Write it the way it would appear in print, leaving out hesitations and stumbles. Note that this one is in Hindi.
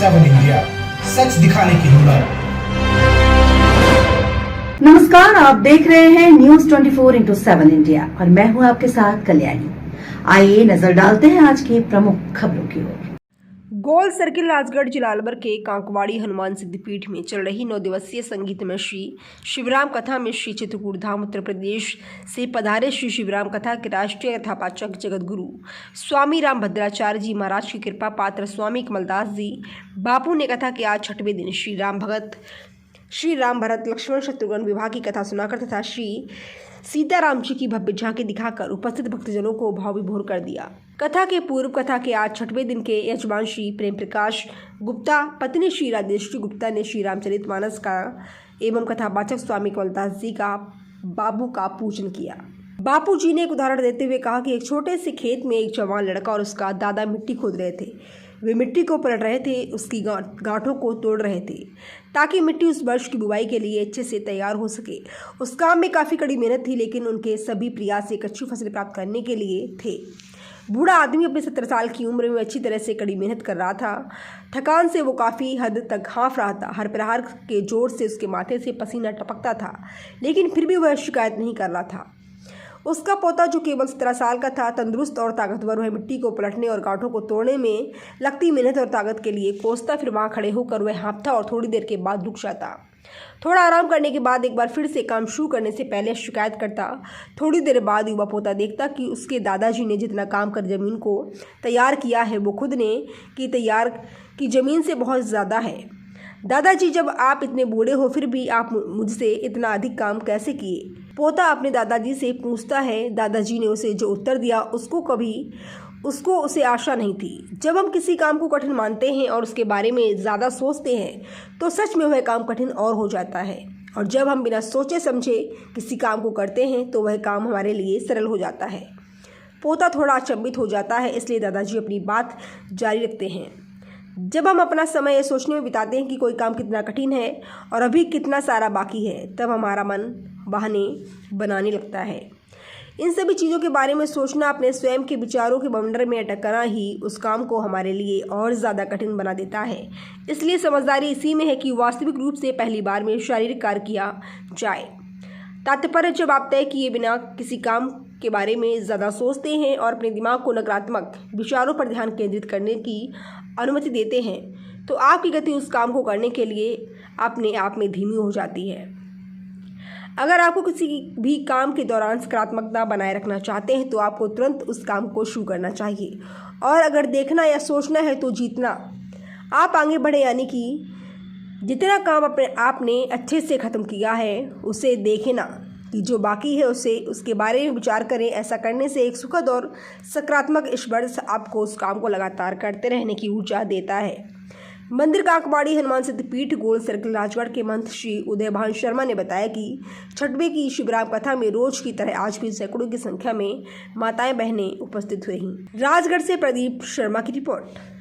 7 इंडिया, सच दिखाने की हिम्मत। नमस्कार, आप देख रहे हैं न्यूज 24x7 इंडिया और मैं हूं आपके साथ कल्याणी। आइए नजर डालते हैं आज की प्रमुख खबरों की ओर। गोल सर्किल राजगढ़ जिला अलवर के कांकवाड़ी हनुमान सिद्धपीठ में चल रही 9 दिवसीय संगीतमय श्री शिवराम कथा में श्री चित्रकूट धाम उत्तर प्रदेश से पधारे श्री शिवराम कथा के राष्ट्रीय कथापाचक जगत गुरु स्वामी राम भद्राचार्य जी महाराज की कृपा पात्र स्वामी कमलदास जी बापू ने कथा के आज 6वें दिन श्री राम भरत लक्ष्मण शत्रुघ्न विवाह की कथा सुनाकर तथा श्री सीताराम जी की भव्य झांकी दिखाकर उपस्थित भक्तजनों को भाव विभोर कर दिया। कथा के पूर्व कथा के आज 6वें दिन के यजमान श्री प्रेम प्रकाश गुप्ता पत्नी श्री राजेश्वरी गुप्ता ने श्री रामचरितमानस का एवं कथावाचक स्वामी कमलदास जी का बाबू का पूजन किया। बापू जी ने एक उदाहरण देते हुए कहा कि एक छोटे से खेत में एक जवान लड़का और उसका दादा मिट्टी खोद रहे थे। वे मिट्टी को पलट रहे थे, उसकी गांठों को तोड़ रहे थे ताकि मिट्टी उस वर्ष की बुवाई के लिए अच्छे से तैयार हो सके। उस काम में काफ़ी कड़ी मेहनत थी, लेकिन उनके सभी प्रयास एक अच्छी फसल प्राप्त करने के लिए थे। बूढ़ा आदमी अपने 70 साल की उम्र में अच्छी तरह से कड़ी मेहनत कर रहा था। थकान से वो काफ़ी हद तक हाँफ रहा था। हर प्रहार के जोर से उसके माथे से पसीना टपकता था, लेकिन फिर भी वह शिकायत नहीं कर रहा था। उसका पोता जो केवल 17 साल का था, तंदुरुस्त और ताकतवर, वह मिट्टी को पलटने और गांठों को तोड़ने में लगती मेहनत और ताकत के लिए कोसता। फिर वहां खड़े होकर वह हाँफता और थोड़ी देर के बाद रुक जाता। थोड़ा आराम करने के बाद एक बार फिर से काम शुरू करने से पहले शिकायत करता। थोड़ी देर बाद युवा पोता देखता कि उसके दादाजी ने जितना काम कर जमीन को तैयार किया है वो खुद ने की तैयार की जमीन से बहुत ज़्यादा है। दादाजी, जब आप इतने बूढ़े हो फिर भी आप मुझसे इतना अधिक काम कैसे किए? पोता अपने दादाजी से पूछता है। दादाजी ने उसे जो उत्तर दिया उसको उसे आशा नहीं थी। जब हम किसी काम को कठिन मानते हैं और उसके बारे में ज़्यादा सोचते हैं तो सच में वह काम कठिन और हो जाता है, और जब हम बिना सोचे समझे किसी काम को करते हैं तो वह काम हमारे लिए सरल हो जाता है। पोता थोड़ा अचंभित हो जाता है, इसलिए दादाजी अपनी बात जारी रखते हैं। जब हम अपना समय ये सोचने में बिताते हैं कि कोई काम कितना कठिन है और अभी कितना सारा बाकी है, तब हमारा मन बहाने बनाने लगता है। इन सभी चीज़ों के बारे में सोचना, अपने स्वयं के विचारों के बवंडर में अटकना ही उस काम को हमारे लिए और ज़्यादा कठिन बना देता है। इसलिए समझदारी इसी में है कि वास्तविक रूप से पहली बार में शारीरिक कार्य किया जाए। तात्पर्य, जब आप तय किए बिना किसी काम के बारे में ज़्यादा सोचते हैं और अपने दिमाग को नकारात्मक विचारों पर ध्यान केंद्रित करने की अनुमति देते हैं तो आपकी गति उस काम को करने के लिए अपने आप में धीमी हो जाती है। अगर आपको किसी भी काम के दौरान सकारात्मकता बनाए रखना चाहते हैं तो आपको तुरंत उस काम को शुरू करना चाहिए, और अगर देखना या सोचना है तो जीतना। आप आगे बढ़े, यानी कि जितना काम आपने अच्छे से ख़त्म किया है उसे देखें ना कि जो बाकी है उसके बारे में विचार करें। ऐसा करने से एक सुखद और सकारात्मक स्पर्श आपको उस काम को लगातार करते रहने की ऊर्जा देता है। मंदिर कांकवाड़ी हनुमान सिद्धपीठ गोल सर्किल राजगढ़ के महंत श्री उदयभान शर्मा ने बताया कि 6वें की शिवराम कथा में रोज की तरह आज भी सैकड़ों की संख्या में माताएं बहनें उपस्थित रहीं। राजगढ़ से प्रदीप शर्मा की रिपोर्ट।